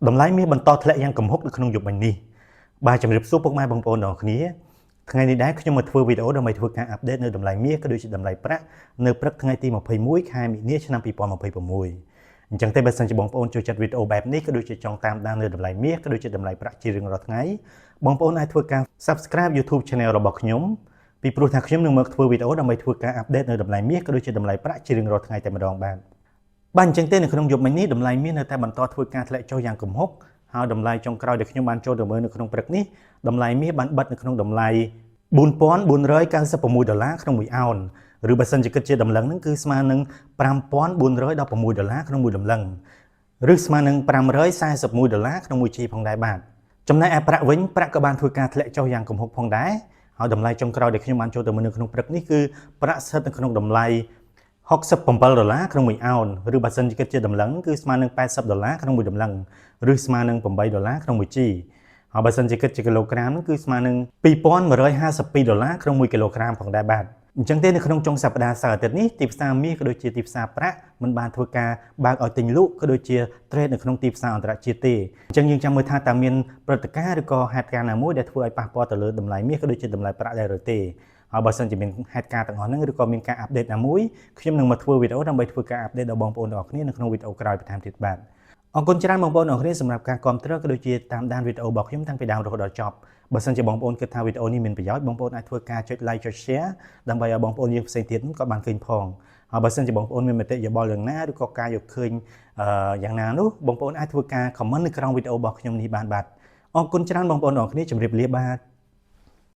តម្លៃមាសបន្តធ្លាក់យ៉ាងគំហុកនៅក្នុងយុគមិញនេះបាទជំរាបសួរពុកម៉ែបងប្អូនទាំងអស់គ្នាថ្ងៃនេះដែរខ្ញុំមកធ្វើវីដេអូដើម្បីធ្វើការអាប់ដេតនៅតម្លៃមាសក៏ដូចជាតម្លៃប្រាក់នៅព្រឹកថ្ងៃទី21ខែមិនិនាឆ្នាំ2026អញ្ចឹងទេបើសិនជាបងប្អូនចូលចិត្តវីដេអូបែបនេះក៏ដូចជាចង់តាមដាននៅតម្លៃមាសក៏ដូចជាតម្លៃប្រាក់ជារៀងរាល់ថ្ងៃបងប្អូនអាចធ្វើការ Subscribe YouTube Channel របស់ខ្ញុំពីព្រោះថាខ្ញុំនឹងមកធ្វើវីដេអូដើម្បីធ្វើការអាប់ដេតនៅតម្លៃមាសក៏ដូចជាតម្លៃប្រាក់ជារៀងរាល់ថ្ងៃតែម្ដងបាទអញ្ចឹងទេនៅក្នុងយប់មិញនេះតម្លៃមាសនៅតែបន្តធ្វើការធ្លាក់ចុះយ៉ាងគំហុកហើយតម្លៃចុងក្រោយដែលខ្ញុំបានចូលទៅមើលនៅក្នុងព្រឹកនេះតម្លៃមាសបានបិទនៅក្នុងតម្លៃ$4,496ក្នុង1អោនឬបើសិនជាគិតជាតម្លឹងហ្នឹងគឺស្មើនឹង$5,416ក្នុង1តម្លឹងឬស្មើនឹង$541ក្នុង1ជីផងដែរបាទចំណែកឯប្រាក់វិញប្រាក់ក៏បានធ្វើការធ្លាក់ចុះយ៉ាងគំហុកផងដែរហើយតម្លៃចុងក្រោយដែលខ្ញុំបានចូលទៅមើលនៅក្នុងព្រឹកនេះគឺប្រាក់ស្ថិតនៅក្នុងតម្លៃ$67ក្នុង1អោនឬបើសិនជាគិតជាតម្លឹងគឺស្មើនឹង$80ក្នុង1តម្លឹងឬស្មើនឹង$8ក្នុង1ជីហើយបើសិនជាគិតជាគីឡូក្រាមគឺស្មើនឹង$2,152ក្នុង1គីឡូក្រាមផងដែរបាទអញ្ចឹងទេនៅក្នុងចុងសប្តាហ៍សៅរ៍អាទិត្យនេះទីផ្សារមាសក៏ដូចជាទីផ្សារប្រាក់មិនបានធ្វើការបើកឲ្យទិញលក់ក៏ដូចជា trade នៅក្នុងទីផ្សារអន្តរជាតិទេអញ្ចឹងយើងចាំមើលថាតើមានព្រឹត្តិការណ៍ឬក៏ហេតុការណ៍ណាមួយដែលធ្វើឲ្យប៉ះពាល់ទៅលើតម្លៃមាសក៏ដូចជាតម្លៃប្រាក់ដែរឬទេហើយបើសិនជាមានហេតុការណ៍ទាំងអស់ហ្នឹងឬក៏មានការអាប់ដេតណាមួយខ្ញុំនឹងមកធ្វើវីដេអូដើម្បីធ្វើការអាប់ដេតដល់បងប្អូនទាំងអស់គ្នានៅក្នុងវីដេអូក្រោយបន្ថែមទៀតបាទអរគុណច្រើនបងប្អូនទាំងអស់គ្នាសម្រាប់ការគាំទ្រក៏ដូចជាតាមដានវីដេអូរបស់ខ្ញុំតាំងពីដើមរហូតដល់ចប់បើសិនជាបងប្អូនគិតថាវីដេអូនេះមានប្រយោជន៍បងប្អូនអាចធ្វើការចុច like ចុច share ដើម្បីឲ្យបងប្អូនយើងផ្សេងទៀតក៏បានឃើញផងហើយបើសិនជាបងប្អូនមានមតិយោបល់យ៉ាងណាឬក៏ការយកឃើញយ៉ាងណានោះបងប្អូនអាចធ្វើការ comment នៅក្រោមវីដេអូរបស់ខ្ញុំនេះបានបាទអរគុណច្រើនបងប្អូនទាំងអស់គ្នាជម្រាបលាបាទ